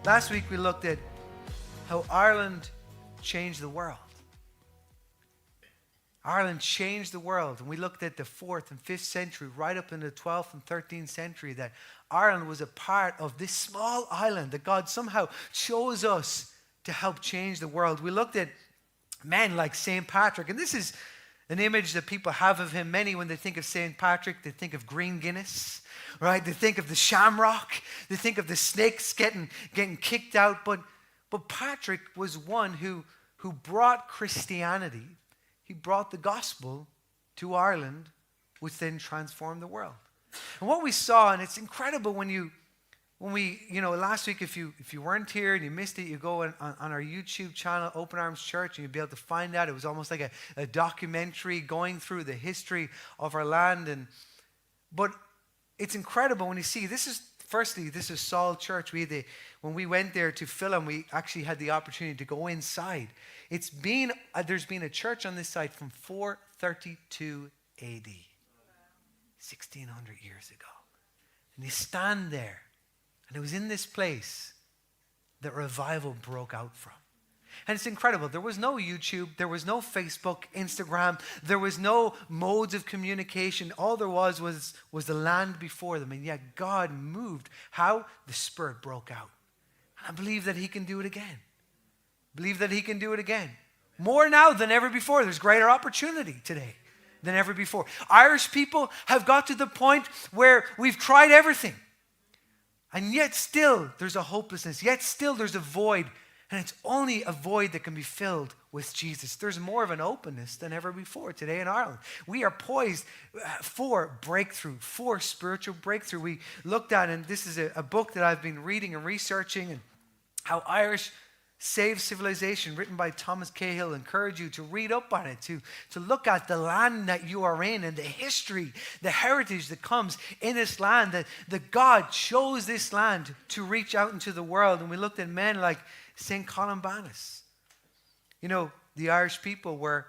Last week we looked at how Ireland changed the world. Ireland changed the world. And we looked at the 4th and 5th century, right up in the 12th and 13th century, that Ireland was a part of this small island that God somehow chose us to help change the world. We looked at men like St. Patrick. And this is an image that people have of him. Many, when they think of St. Patrick, they think of green Guinness, right? They think of the shamrock. They think of the snakes getting kicked out. But Patrick was one who brought Christianity. He brought the gospel to Ireland, which then transformed the world. And what we saw, and it's incredible when we last week, if you weren't here and you missed it, you go on our YouTube channel, Open Arms Church, and you'll be able to find out. It was almost like a documentary going through the history of our land. But it's incredible when you see, this is Saul Church. When we went there to film, we actually had the opportunity to go inside. There's been a church on this site from 432 AD, 1600 years ago. And you stand there, and it was in this place that revival broke out from. And it's incredible. There was no YouTube. There was no Facebook, Instagram. There was no modes of communication. All there was the land before them. And yet God moved. How? The Spirit broke out. And I believe that He can do it again. Believe that He can do it again. More now than ever before. There's greater opportunity today than ever before. Irish people have got to the point where we've tried everything. And yet still there's a hopelessness. Yet still there's a void. And it's only a void that can be filled with Jesus. There's more of an openness than ever before today in Ireland. We are poised for breakthrough, for spiritual breakthrough. We looked at, and this is a book that I've been reading and researching, and how Irish saved civilization, written by Thomas Cahill. I encourage you to read up on it, to look at the land that you are in and the history, the heritage that comes in this land, that God chose this land to reach out into the world. And we looked at men like St. Columbanus. You know, the Irish people were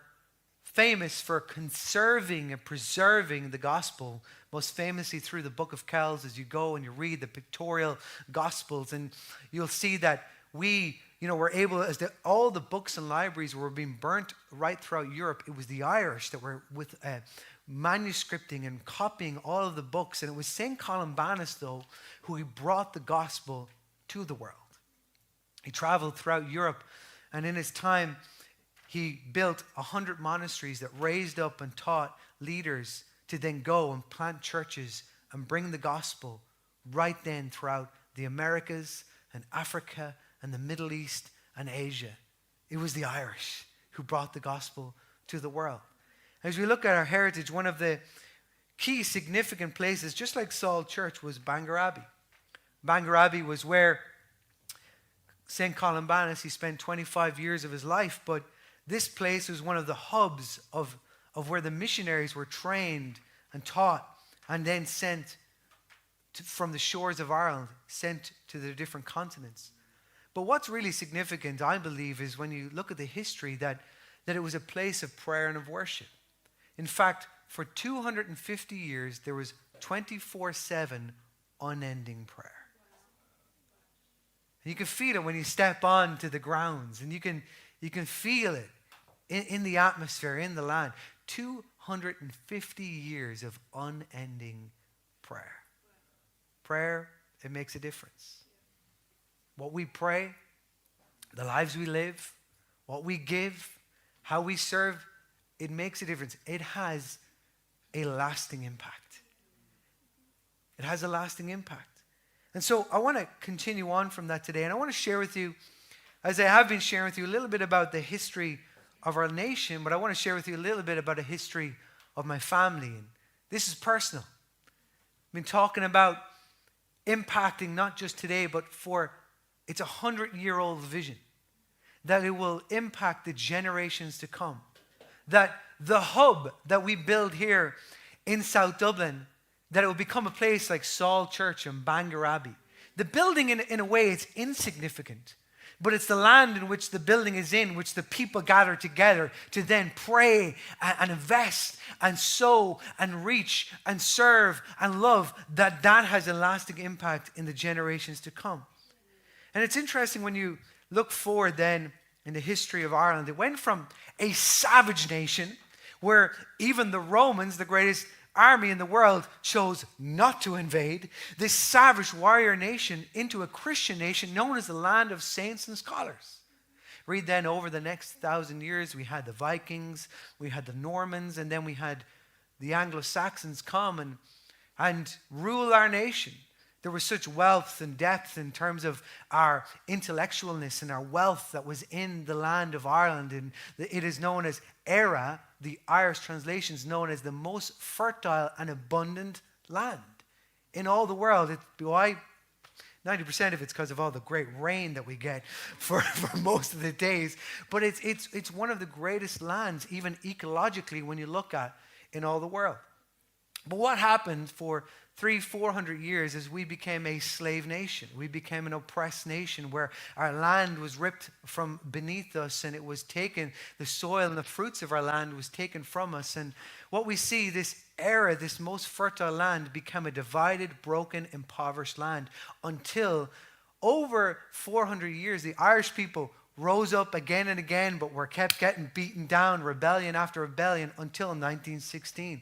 famous for conserving and preserving the gospel, most famously through the Book of Kells. As you go and you read the pictorial gospels, and you'll see that we were able, all the books and libraries were being burnt right throughout Europe. It was the Irish that were with manuscripting and copying all of the books. And it was St. Columbanus, though, who brought the gospel to the world. He traveled throughout Europe, and in his time, he built 100 monasteries that raised up and taught leaders to then go and plant churches and bring the gospel right then throughout the Americas and Africa and the Middle East and Asia. It was the Irish who brought the gospel to the world. As we look at our heritage, one of the key significant places, just like Saul Church, was Bangor Abbey. Bangor Abbey was where St. Columbanus, he spent 25 years of his life, but this place was one of the hubs of where the missionaries were trained and taught and then sent from the shores of Ireland, sent to the different continents. But what's really significant, I believe, is when you look at the history that it was a place of prayer and of worship. In fact, for 250 years, there was 24/7 unending prayer. You can feel it when you step onto the grounds, and you can feel it in the atmosphere, in the land. 250 years of unending prayer. Prayer, it makes a difference. What we pray, the lives we live, what we give, how we serve, it makes a difference. It has a lasting impact. It has a lasting impact. And so I want to continue on from that today. And I want to share with you, as I have been sharing with you, a little bit about the history of our nation, but I want to share with you a little bit about a history of my family. And this is personal. I've been talking about impacting not just today, but it's 100-year-old vision, that it will impact the generations to come. That the hub that we build here in South Dublin, that it will become a place like Saul Church and Bangor Abbey. The building, in a way, it's insignificant, but it's the land in which the building is in, which the people gather together to then pray and invest and sow and reach and serve and love, that has a lasting impact in the generations to come. And it's interesting when you look forward then in the history of Ireland. It went from a savage nation where even the Romans, the greatest army in the world, chose not to invade, this savage warrior nation, into a Christian nation known as the land of saints and scholars. Read then, over the next 1,000 years, we had the Vikings, we had the Normans, and then we had the Anglo-Saxons come and rule our nation. There was such wealth and depth in terms of our intellectualness and our wealth that was in the land of Ireland. And it is known as Éire, the Irish translation is known as the most fertile and abundant land in all the world. Why? 90% of it's because of all the great rain that we get for most of the days. But it's one of the greatest lands, even ecologically, when you look at in all the world. But what happened for 300-400 years is we became a slave nation. We became an oppressed nation where our land was ripped from beneath us, and it was taken, the soil and the fruits of our land was taken from us. And what we see, this era, this most fertile land, become a divided, broken, impoverished land until over 400 years, the Irish people rose up again and again, but were kept getting beaten down, rebellion after rebellion, until 1916.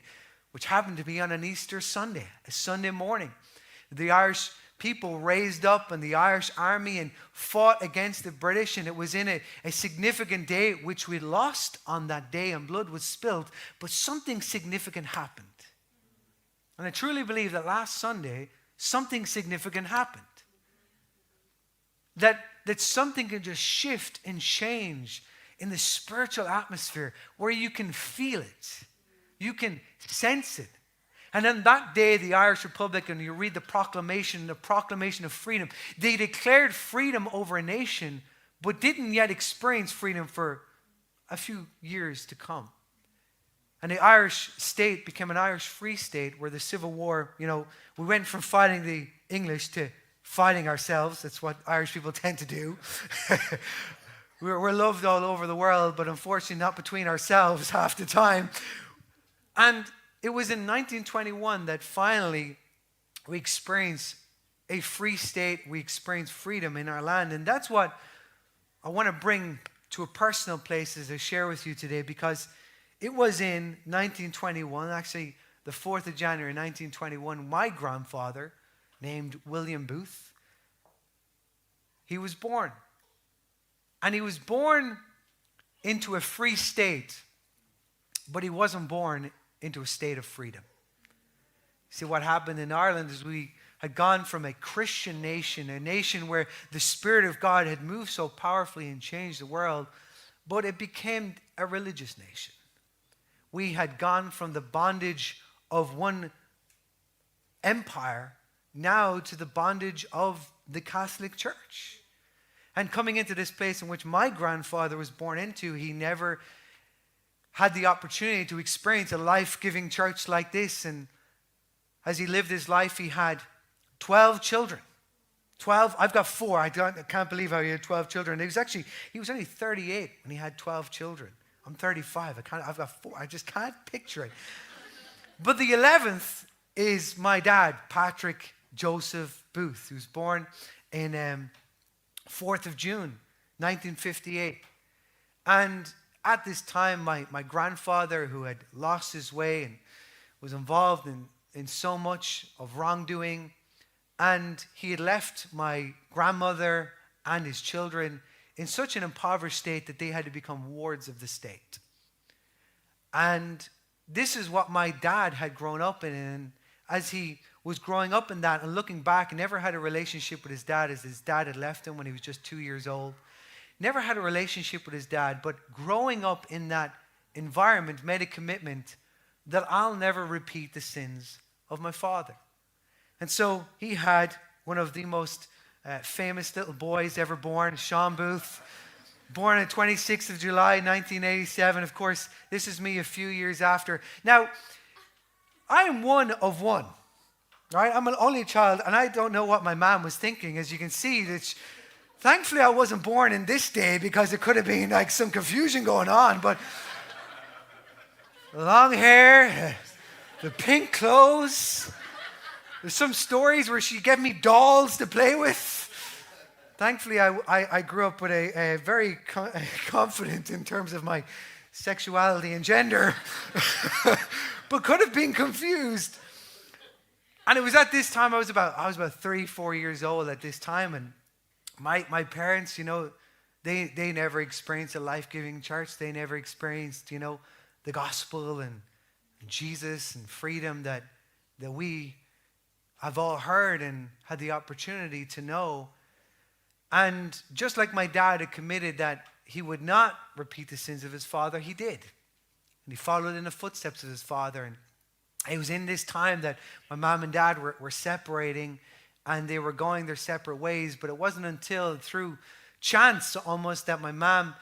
Which happened to be on an Easter Sunday, a Sunday morning. The Irish people raised up and the Irish army and fought against the British, and it was in a significant day which we lost on that day and blood was spilled, but something significant happened. And I truly believe that last Sunday, something significant happened. That something can just shift and change in the spiritual atmosphere where you can feel it. You can sense it. And on that day, the Irish Republic, and you read the proclamation of freedom, they declared freedom over a nation, but didn't yet experience freedom for a few years to come. And the Irish state became an Irish free state where the Civil War, we went from fighting the English to fighting ourselves. That's what Irish people tend to do. We're loved all over the world, but unfortunately not between ourselves half the time. And it was in 1921 that finally we experienced a free state, we experienced freedom in our land. And that's what I want to bring to a personal place as I share with you today, because it was in 1921, actually the 4th of January 1921, my grandfather, named William Booth, he was born. And he was born into a free state, but he wasn't born into a state of freedom. See, what happened in Ireland is we had gone from a Christian nation, a nation where the Spirit of God had moved so powerfully and changed the world, but it became a religious nation. We had gone from the bondage of one empire now to the bondage of the Catholic Church. And coming into this place in which my grandfather was born into, he never had the opportunity to experience a life-giving church like this. And as he lived his life, he had 12 children. 12, I've got 4. I can't believe how he had 12 children. He was only 38 when he had 12 children. I'm 35. I've got 4. I just can't picture it. But the 11th is my dad, Patrick Joseph Booth, who's born in 4th of June, 1958. And at this time, my grandfather, who had lost his way and was involved in so much of wrongdoing, and he had left my grandmother and his children in such an impoverished state that they had to become wards of the state. And this is what my dad had grown up in. And as he was growing up in that and looking back, never had a relationship with his dad, as his dad had left him when he was just 2 years old. Never had a relationship with his dad, but growing up in that environment made a commitment that I'll never repeat the sins of my father. And so he had one of the most famous little boys ever born, Sean Booth, born on 26th of July, 1987. Of course, this is me a few years after. Now, I am one of one, right? I'm an only child, and I don't know what my mom was thinking. As you can see, thankfully I wasn't born in this day, because it could have been like some confusion going on, but long hair, the pink clothes. There's some stories where she gave me dolls to play with. Thankfully, I grew up with a very confident in terms of my sexuality and gender, but could have been confused. And it was at this time, I was about 3-4 years old at this time, and my parents, they never experienced a life-giving church. They never experienced, the gospel and Jesus and freedom that we have all heard and had the opportunity to know. And just like my dad had committed that he would not repeat the sins of his father, he did. And he followed in the footsteps of his father. And it was in this time that my mom and dad were separating, and they were going their separate ways. But it wasn't until through chance almost that my mom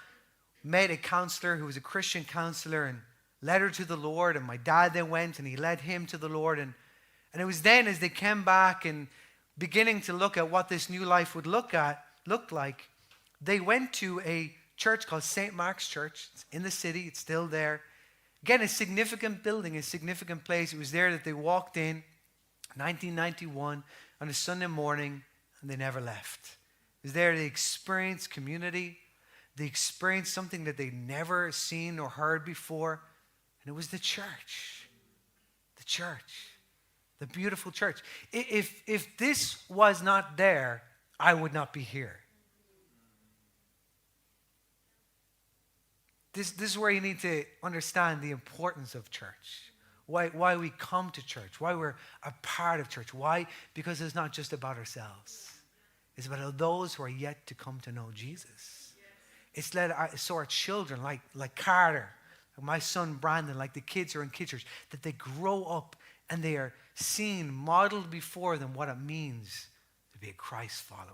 met a counselor who was a Christian counselor and led her to the Lord. And my dad then went and he led him to the Lord. And it was then, as they came back and beginning to look at what this new life would look like, they went to a church called St. Mark's Church. It's in the city. It's still there. Again, a significant building, a significant place. It was there that they walked in 1991 on a Sunday morning, and they never left. It was there they experienced community. They experienced something that they'd never seen or heard before, and it was the church. The church. The beautiful church. If this was not there, I would not be here. This is where you need to understand the importance of church. Why we come to church. Why we're a part of church. Why? Because it's not just about ourselves. It's about those who are yet to come to know Jesus. It's so our children, like Carter, like my son Brandon, like the kids who are in kids church, that they grow up and they are seen, modeled before them what it means to be a Christ follower.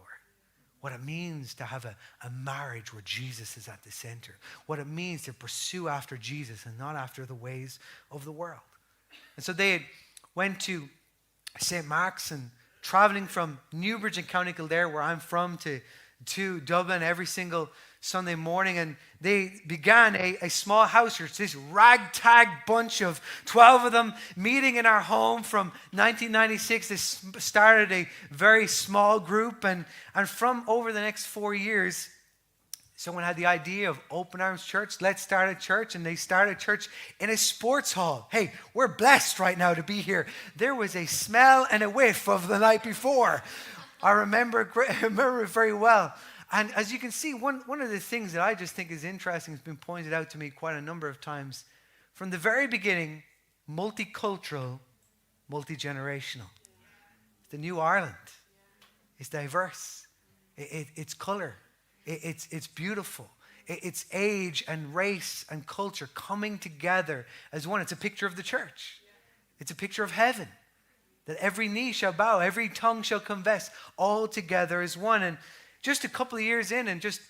What it means to have a marriage where Jesus is at the center. What it means to pursue after Jesus and not after the ways of the world. And so they went to St. Mark's, and traveling from Newbridge in County Kildare, where I'm from, to Dublin every single Sunday morning, and they began a small house church, this ragtag bunch of 12 of them meeting in our home from 1996. They started a very small group, and from over the next 4 years, someone had the idea of Open Arms Church. Let's start a church, and they started a church in a sports hall. Hey, we're blessed right now to be here. There was a smell and a whiff of the night before. I remember it very well. And as you can see, one of the things that I just think is interesting has been pointed out to me quite a number of times. From the very beginning, multicultural, multi-generational. The New Ireland. It's diverse. It's color. It's beautiful. It's age and race and culture coming together as one. It's a picture of the church. It's a picture of heaven. That every knee shall bow, every tongue shall confess, all together as one. And just a couple of years in, and just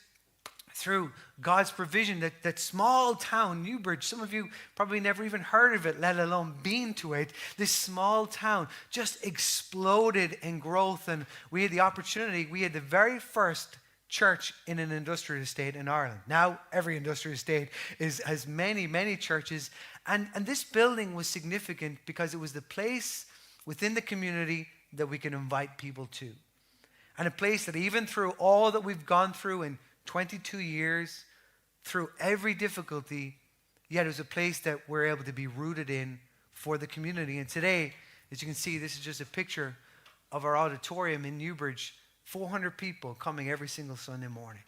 through God's provision, that small town, Newbridge, some of you probably never even heard of it, let alone been to it. This small town just exploded in growth, and we had the opportunity, we had the very first church in an industrial estate in Ireland. Now, every industrial estate has many, many churches, and this building was significant because it was the place within the community that we can invite people to. And a place that even through all that we've gone through in 22 years, through every difficulty, yet it was a place that we're able to be rooted in for the community. And today, as you can see, this is just a picture of our auditorium in Newbridge. 400 people coming every single Sunday morning.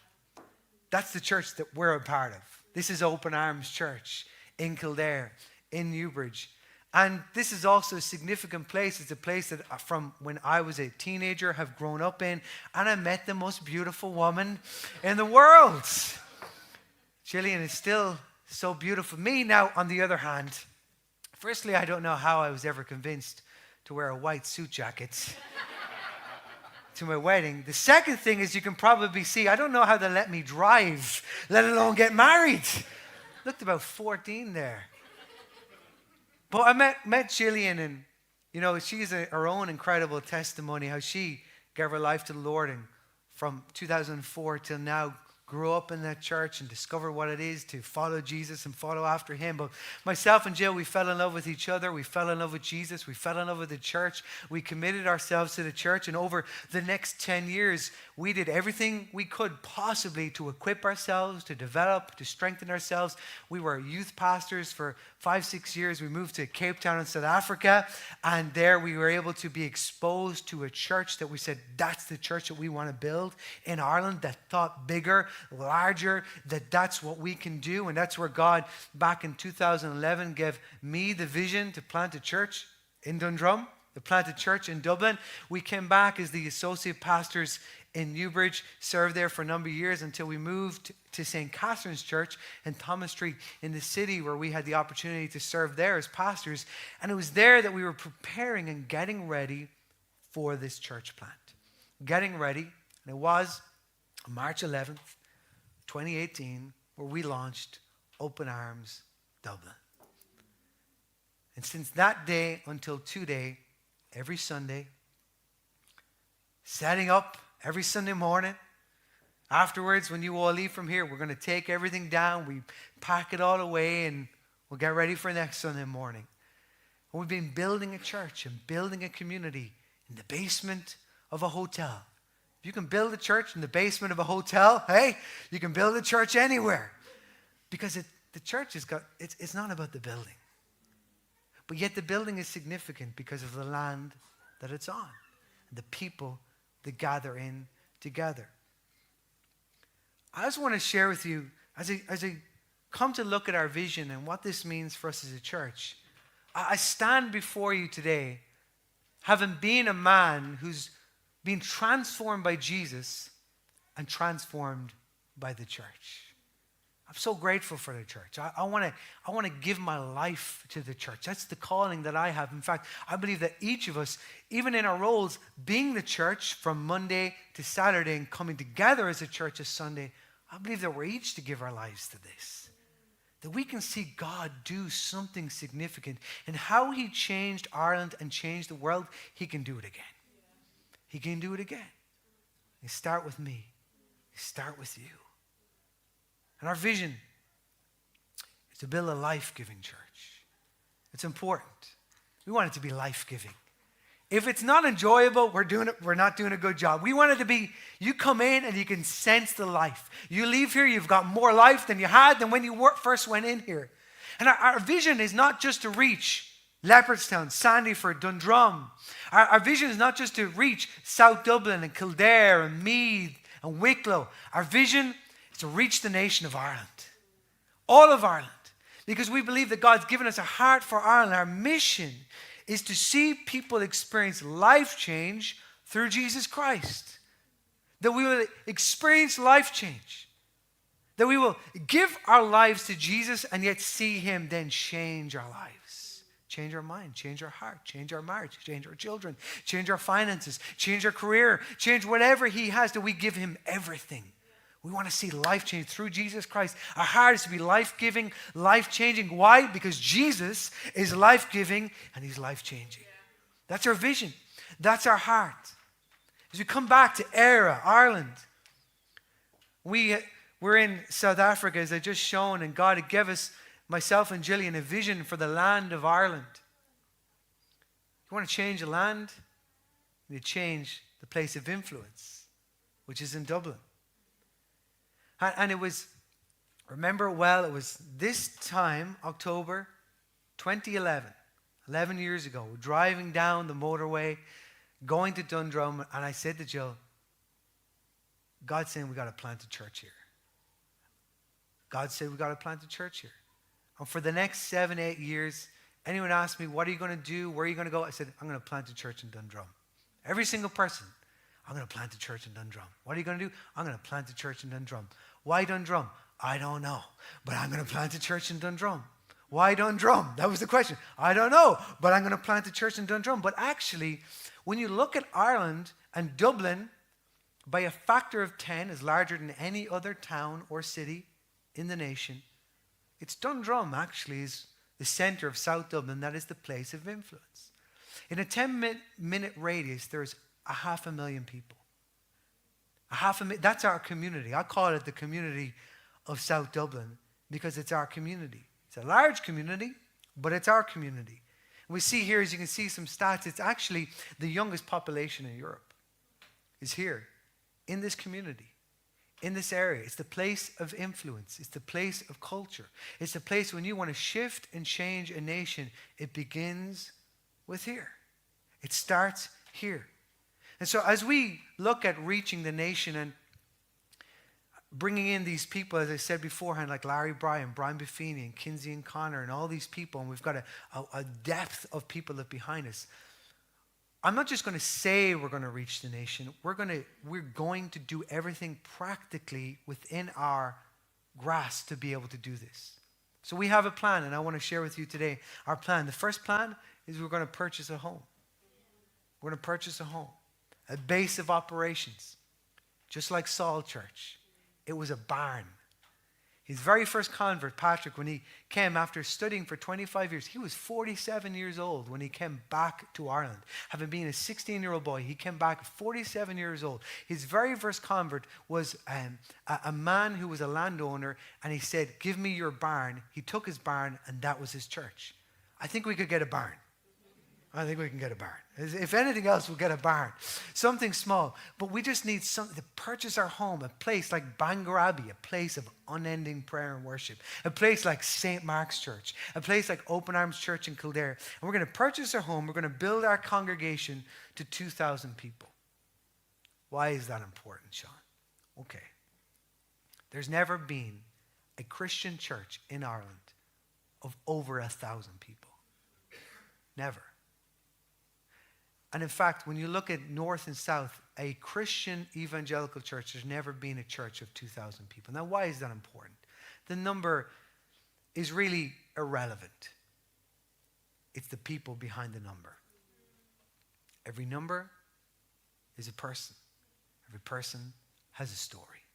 That's the church that we're a part of. This is Open Arms Church in Kildare, in Newbridge. And this is also a significant place. It's a place that from when I was a teenager have grown up in, and I met the most beautiful woman in the world. Gillian is still so beautiful. Me now, on the other hand, firstly, I don't know how I was ever convinced to wear a white suit jacket to my wedding. The second thing is, you can probably see, I don't know how they let me drive, let alone get married. Looked about 14 there. But I met Gillian, and she's her own incredible testimony, how she gave her life to the Lord, and from 2004 till now grew up in that church and discovered what it is to follow Jesus and follow after him. But myself and Jill, we fell in love with each other. We fell in love with Jesus. We fell in love with the church. We committed ourselves to the church. And over the next 10 years, we did everything we could possibly to equip ourselves, to develop, to strengthen ourselves. We were youth pastors for 5-6 years. We moved to Cape Town in South Africa. And there we were able to be exposed to a church that we said, that's the church that we want to build in Ireland, that thought bigger, larger, that's what we can do. And that's where God, back in 2011, gave me the vision to plant a church in Dundrum, to plant a church in Dublin. We came back as the associate pastors in Newbridge, served there for a number of years until we moved to St. Catherine's Church in Thomas Street in the city, where we had the opportunity to serve there as pastors. And it was there that we were preparing and getting ready for this church plant. Getting ready. And it was March 11th, 2018, where we launched Open Arms Dublin. And since that day until today, every Sunday, setting up every Sunday morning. Afterwards, when you all leave from here, we're going to take everything down. We pack it all away and we'll get ready for next Sunday morning. And we've been building a church and building a community in the basement of a hotel. If you can build a church in the basement of a hotel, hey, you can build a church anywhere. Because the church it's not about the building. But yet the building is significant because of the land that it's on, the people that gather in together. I just want to share with you, as I come to look at our vision and what this means for us as a church, I stand before you today having been a man who's been transformed by Jesus and transformed by the church. I'm so grateful for the church. I want to give my life to the church. That's the calling that I have. In fact, I believe that each of us, even in our roles, being the church from Monday to Saturday and coming together as a church as Sunday, I believe that we're each to give our lives to this. That we can see God do something significant. And how he changed Ireland and changed the world, he can do it again. He can do it again. You start with me. You start with you. And our vision is to build a life-giving church. It's important. We want it to be life-giving. If it's not enjoyable, we're not doing a good job. We want it to be, you come in and you can sense the life. You leave here, you've got more life than you had than when you first went in here. And our vision is not just to reach Leopardstown, Sandyford, Dundrum. Our vision is not just to reach South Dublin and Kildare and Meath and Wicklow. Our vision is to reach the nation of Ireland. All of Ireland. Because we believe that God's given us a heart for Ireland. Our mission is to see people experience life change through Jesus Christ. That we will experience life change. That we will give our lives to Jesus and yet see him then change our lives. Change our mind, change our heart, change our marriage, change our children, change our finances, change our career, change whatever he has, that we give him everything. We want to see life change through Jesus Christ. Our heart is to be life-giving, life-changing. Why? Because Jesus is life-giving and he's life-changing. That's our vision. That's our heart. As we come back to Éire, Ireland, we're in South Africa, as I just shown, and God had given us, myself and Gillian, a vision for the land of Ireland. You want to change the land? You change the place of influence, which is in Dublin. And it was, remember well, it was this time, October 2011, 11 years ago, we're driving down the motorway, going to Dundrum, and I said to Jill, God's saying we got to plant a church here. God said we got to plant a church here. And for the next 7-8 years, anyone asked me, what are you going to do? Where are you going to go? I said, I'm going to plant a church in Dundrum. Every single person. I'm going to plant a church in Dundrum. What are you going to do? I'm going to plant a church in Dundrum. Why Dundrum? I don't know. But I'm going to plant a church in Dundrum. Why Dundrum? That was the question. I don't know. But I'm going to plant a church in Dundrum. But actually, when you look at Ireland and Dublin, by a factor of 10 is larger than any other town or city in the nation. It's Dundrum actually is the center of South Dublin. That is the place of influence. In a 10-minute radius, there's 500,000 people. That's our community. I call it the community of South Dublin because it's our community. It's a large community, but it's our community. We see here, as you can see some stats, it's actually the youngest population in Europe is here in this community, in this area. It's the place of influence. It's the place of culture. It's the place when you want to shift and change a nation, it begins with here. It starts here. And so as we look at reaching the nation and bringing in these people, as I said beforehand, like Larry Bryan, Brian Buffini, and Kinsey and Connor, and all these people, and we've got a depth of people that behind us. I'm not just going to say we're going to reach the nation. We're going to do everything practically within our grasp to be able to do this. So we have a plan, and I want to share with you today our plan. The first plan is we're going to purchase a home. We're going to purchase a home, a base of operations, just like Saul Church. It was a barn. His very first convert, Patrick, when he came after studying for 25 years, he was 47 years old when he came back to Ireland. Having been a 16-year-old boy, he came back 47 years old. His very first convert was a man who was a landowner, and he said, "Give me your barn." He took his barn, and that was his church. I think we could get a barn. I think we can get a barn. If anything else, we'll get a barn. Something small. But we just need something to purchase our home, a place like Bangor Abbey, a place of unending prayer and worship, a place like St. Mark's Church, a place like Open Arms Church in Kildare. And we're going to purchase our home. We're going to build our congregation to 2,000 people. Why is that important, Sean? Okay. There's never been a Christian church in Ireland of over 1,000 people. Never. And in fact, when you look at North and South, a Christian evangelical church, there's never been a church of 2,000 people. Now, why is that important? The number is really irrelevant. It's the people behind the number. Every number is a person. Every person has a story.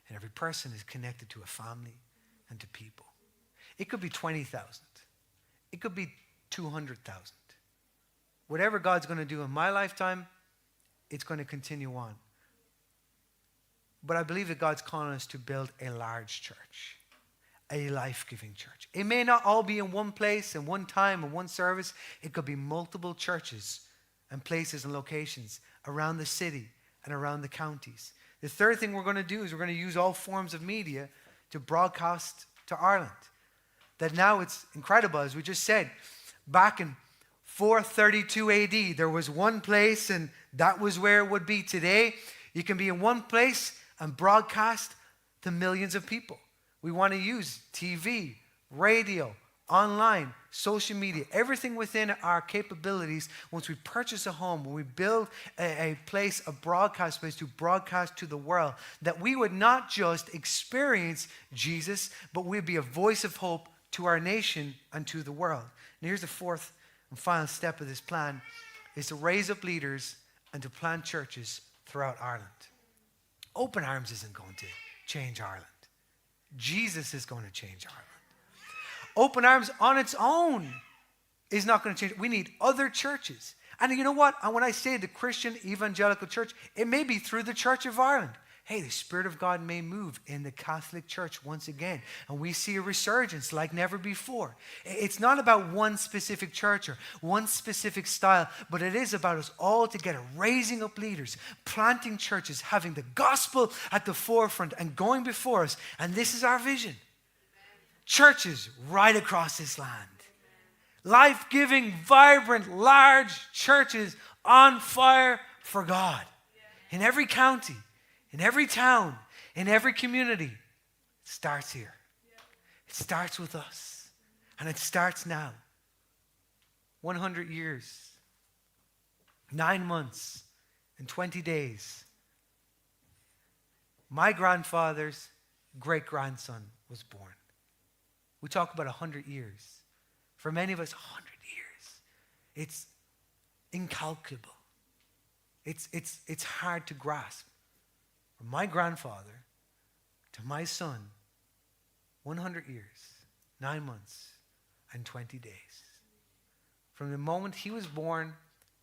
And every person is connected to a family and to people. It could be 20,000. It could be 200,000. Whatever God's going to do in my lifetime, it's going to continue on. But I believe that God's calling us to build a large church, a life-giving church. It may not all be in one place, in one time, in one service. It could be multiple churches and places and locations around the city and around the counties. The third thing we're going to do is we're going to use all forms of media to broadcast to Ireland. That now it's incredible, as we just said, back in 432 AD, there was one place and that was where it would be. Today, you can be in one place and broadcast to millions of people. We want to use TV, radio, online, social media, everything within our capabilities. Once we purchase a home, when we build a place, a broadcast place to broadcast to the world, that we would not just experience Jesus, but we'd be a voice of hope to our nation and to the world. And here's the fourth and final step of this plan, is to raise up leaders and to plant churches throughout Ireland. Open Arms isn't going to change Ireland. Jesus is going to change Ireland. Open Arms on its own is not going to change. We need other churches. And you know what? And when I say the Christian evangelical church, it may be through the Church of Ireland. Hey, the Spirit of God may move in the Catholic Church once again. And we see a resurgence like never before. It's not about one specific church or one specific style, but it is about us all together, raising up leaders, planting churches, having the gospel at the forefront and going before us. And this is our vision. Churches right across this land. Life-giving, vibrant, large churches on fire for God. In every county, in every town, in every community. It starts here. It starts with us. And it starts now. 100 years, 9 months, and 20 days. My grandfather's great-grandson was born. We talk about 100 years. For many of us, 100 years. It's incalculable. It's hard to grasp. From my grandfather to my son, 100 years, 9 months, and 20 days. From the moment he was born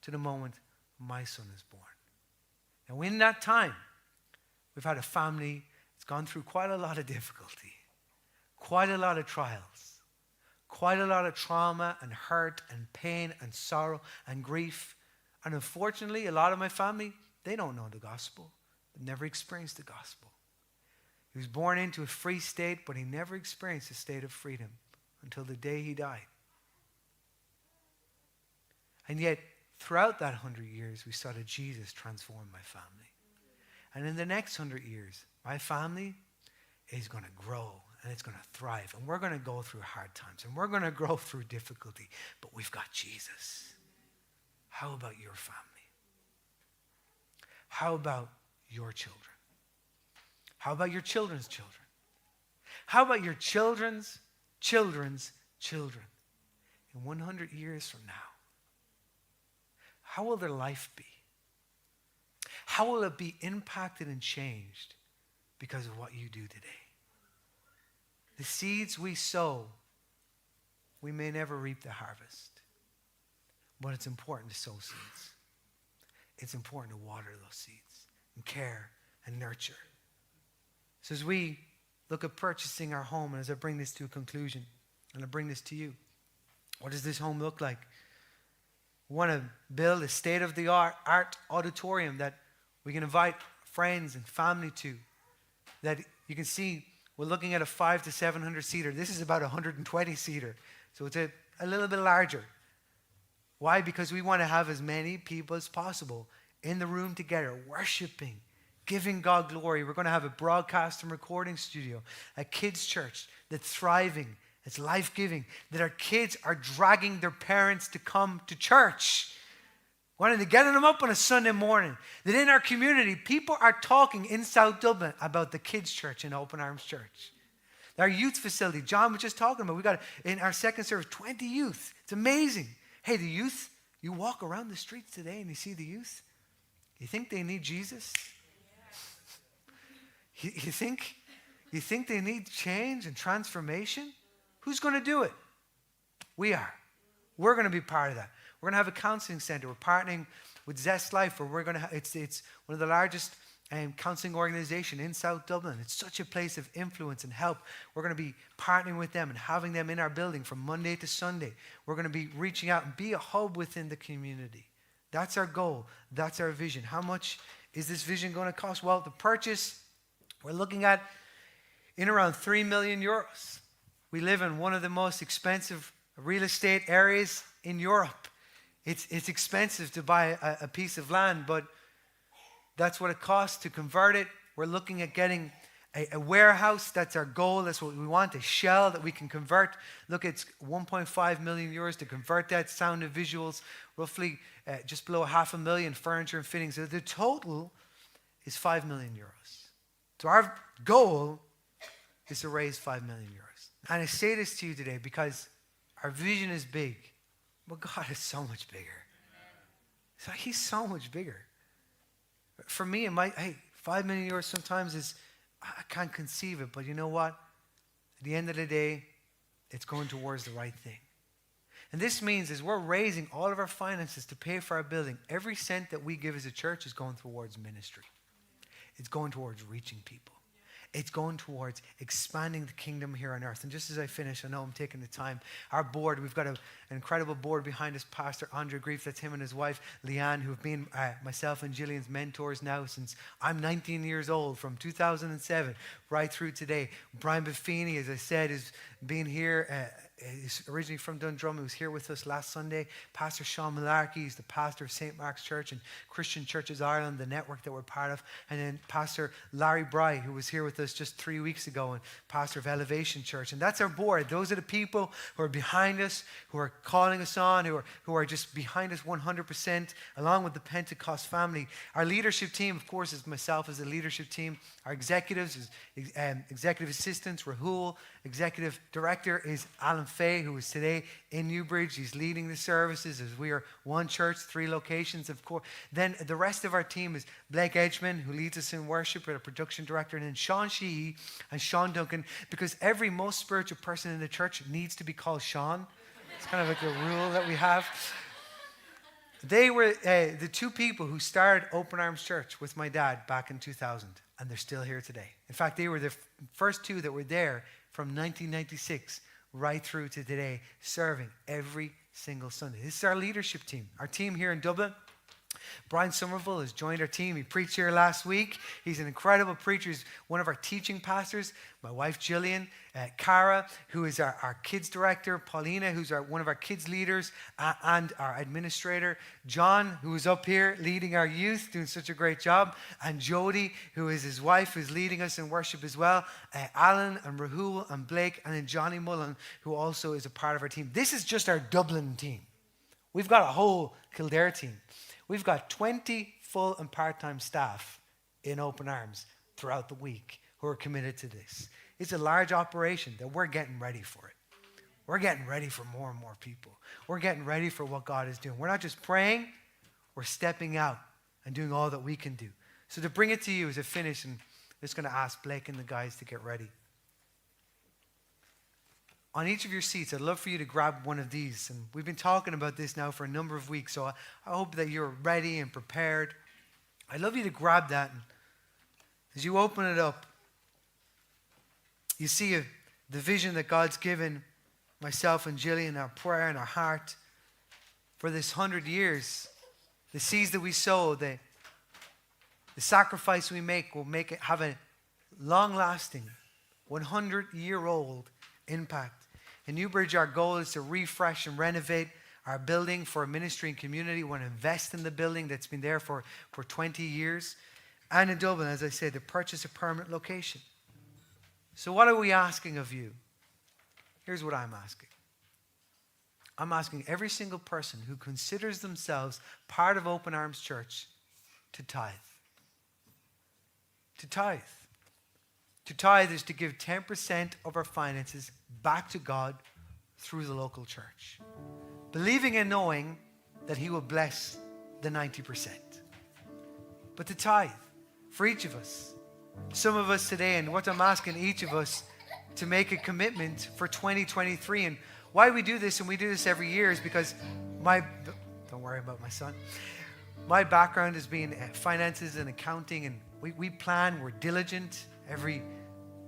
to the moment my son is born. And in that time, we've had a family that's gone through quite a lot of difficulty, quite a lot of trials, quite a lot of trauma and hurt and pain and sorrow and grief. And unfortunately, a lot of my family, they don't know the gospel. They've never experienced the gospel. He was born into a free state, but he never experienced a state of freedom until the day he died. And yet, throughout that 100 years, we saw that Jesus transformed my family. And in the next 100 years, my family is going to grow and it's going to thrive. And we're going to go through hard times and we're going to grow through difficulty. But we've got Jesus. How about your family? How about your children? How about your children's children? How about your children's children's children? In 100 years from now, how will their life be? How will it be impacted and changed because of what you do today? The seeds we sow, we may never reap the harvest. But it's important to sow seeds. It's important to water those seeds and care and nurture. So as we look at purchasing our home, and as I bring this to a conclusion, and I bring this to you, what does this home look like? We want to build a state-of-the-art auditorium that we can invite friends and family to. That you can see, we're looking at a 500 to 700 seater. This is about a 120 seater. So it's a little bit larger. Why? Because we want to have as many people as possible in the room together, worshiping, giving God glory. We're going to have a broadcast and recording studio, a kids' church that's thriving, it's life-giving, that our kids are dragging their parents to come to church. Wanting to get them up on a Sunday morning. That in our community, people are talking in South Dublin about the kids' church and Open Arms Church. Our youth facility, John was just talking about, we got in our second service, 20 youth. It's amazing. Hey, the youth, you walk around the streets today and you see the youth. You think they need Jesus? You think they need change and transformation? Who's going to do it? We are. We're going to be part of that. We're going to have a counseling center. We're partnering with Zest Life, where we're going to it's one of the largest counseling organization in South Dublin. It's such a place of influence and help. We're going to be partnering with them and having them in our building from Monday to Sunday. We're going to be reaching out and be a hub within the community. That's our goal. That's our vision. How much is this vision going to cost? Well, the purchase, we're looking at in around 3 million euros. We live in one of the most expensive real estate areas in Europe. It's expensive to buy a piece of land, but that's what it costs to convert it. We're looking at getting a warehouse. That's our goal. That's what we want, a shell that we can convert. Look, it's 1.5 million euros to convert that. Sound and visuals, roughly just below 500,000, furniture and fittings. So the total is 5 million euros. So our goal is to raise 5 million euros. And I say this to you today because our vision is big, but God is so much bigger. So He's so much bigger. For me, 5 million euros sometimes is, I can't conceive it, but you know what? At the end of the day, it's going towards the right thing. And this means as we're raising all of our finances to pay for our building, every cent that we give as a church is going towards ministry. It's going towards reaching people. It's going towards expanding the kingdom here on earth. And just as I finish, I know I'm taking the time. Our board, we've got an incredible board behind us. Pastor Andre Grief, that's him and his wife, Leanne, who have been myself and Gillian's mentors now since I'm 19 years old, from 2007 right through today. Brian Buffini, as I said, has been here. He's originally from Dundrum. He was here with us last Sunday. Pastor Sean Malarkey is the pastor of St. Mark's Church and Christian Churches Ireland, the network that we're part of. And then Pastor Larry Bry, who was here with us just 3 weeks ago, and pastor of Elevation Church. And that's our board. Those are the people who are behind us, who are calling us on, who are just behind us 100%, along with the Pentecost family. Our leadership team, of course, is myself as a leadership team. Our executives is executive assistants, Rahul. Executive director is Alan Fay, who is today in Newbridge. He's leading the services as we are one church, 3 locations, of course. Then the rest of our team is Blake Edgeman, who leads us in worship, our production director, and then Sean Sheehy and Sean Duncan, because every most spiritual person in the church needs to be called Sean. It's kind of like a rule that we have. They were the two people who started Open Arms Church with my dad back in 2000, and they're still here today. In fact, they were the first two that were there from 1996 right through to today, serving every single Sunday. This is our leadership team, our team here in Dublin. Brian Somerville has joined our team. He preached here last week. He's an incredible preacher. He's one of our teaching pastors. My wife, Jillian. Cara, who is our kids director. Paulina, who's one of our kids leaders and our administrator. John, who is up here leading our youth, doing such a great job. And Jody, who is his wife, who's leading us in worship as well. Alan and Rahul and Blake, and then Johnny Mullen, who also is a part of our team. This is just our Dublin team. We've got a whole Kildare team. We've got 20 full and part-time staff in Open Arms throughout the week who are committed to this. It's a large operation that we're getting ready for it. We're getting ready for more and more people. We're getting ready for what God is doing. We're not just praying, we're stepping out and doing all that we can do. So to bring it to you as a finish, and I'm just going to ask Blake and the guys to get ready. On each of your seats, I'd love for you to grab one of these. And we've been talking about this now for a number of weeks, so I hope that you're ready and prepared. I'd love you to grab that. And as you open it up, you see the vision that God's given myself and Jillian, our prayer and our heart for this 100 years. The seeds that we sow, the sacrifice we make will have a long-lasting, 100-year-old impact. In Newbridge, our goal is to refresh and renovate our building for a ministry and community. We want to invest in the building that's been there for 20 years. And in Dublin, as I said, to purchase a permanent location. So what are we asking of you? Here's what I'm asking. I'm asking every single person who considers themselves part of Open Arms Church to tithe. To tithe. To tithe is to give 10% of our finances back to God through the local church, believing and knowing that He will bless the 90%. But to tithe for each of us, some of us today, and what I'm asking each of us to make a commitment for 2023. And why we do this, and we do this every year, is because don't worry about my son. My background has been finances and accounting, and we plan, we're diligent. Every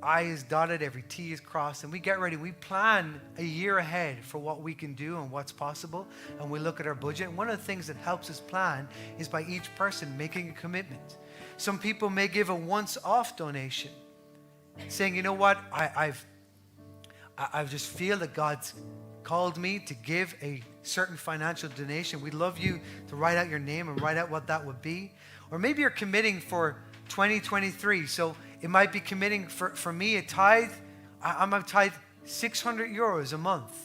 I is dotted, every T is crossed, and we get ready. We plan a year ahead for what we can do and what's possible, and we look at our budget. And one of the things that helps us plan is by each person making a commitment. Some people may give a once-off donation, saying, you know what, I just feel that God's called me to give a certain financial donation. We'd love you to write out your name and write out what that would be. Or maybe you're committing for 2023, so it might be committing for me a tithe. I'm a tithe 600 euros a month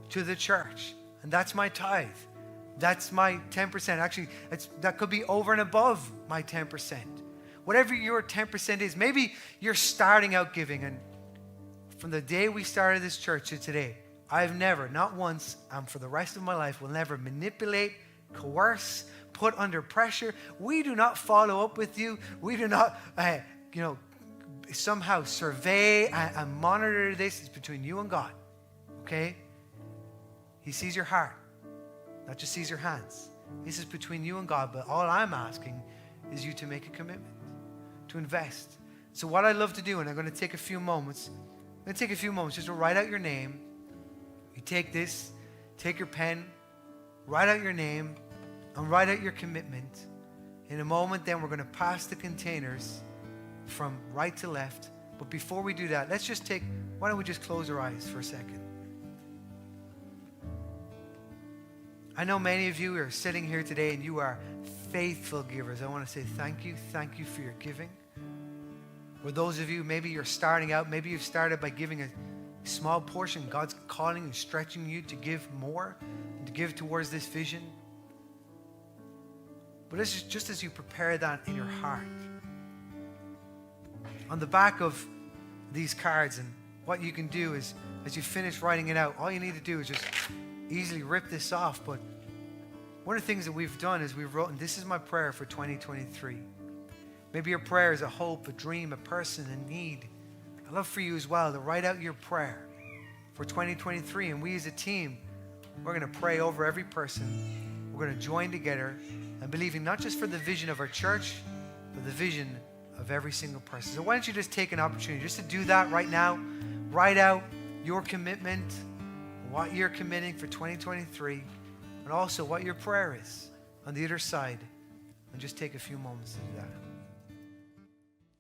to the church. And that's my tithe. That's my 10%. Actually, that could be over and above my 10%. Whatever your 10% is, maybe you're starting out giving. And from the day we started this church to today, I've never, not once, and for the rest of my life, will never manipulate, coerce, put under pressure. We do not follow up with you. We do not, somehow survey and monitor this. It's between you and God, okay? He sees your heart, not just sees your hands. This is between you and God, but all I'm asking is you to make a commitment, to invest. So what I'd love to do, and I'm going to take a few moments, just to write out your name. You take this, take your pen, write out your name, and write out your commitment. In a moment, then we're going to pass the containers from right to left. But before we do that, why don't we just close our eyes for a second? I know many of you are sitting here today and you are faithful givers. I want to say thank you for your giving. For those of you, maybe you're starting out, maybe you've started by giving a small portion. God's calling and stretching you to give more, and to give towards this vision. But this is just as you prepare that in your heart. On the back of these cards, and what you can do is, as you finish writing it out, all you need to do is just easily rip this off. But one of the things that we've done is we've written, this is my prayer for 2023. Maybe your prayer is a hope, a dream, a person, a need. I'd love for you as well to write out your prayer for 2023. And we as a team, we're going to pray over every person. We're we're going to join together and believing not just for the vision of our church, but the vision of every single person. So why don't you just take an opportunity just to do that right now? Write out your commitment, what you're committing for 2023, and also what your prayer is on the other side. And just take a few moments to do that.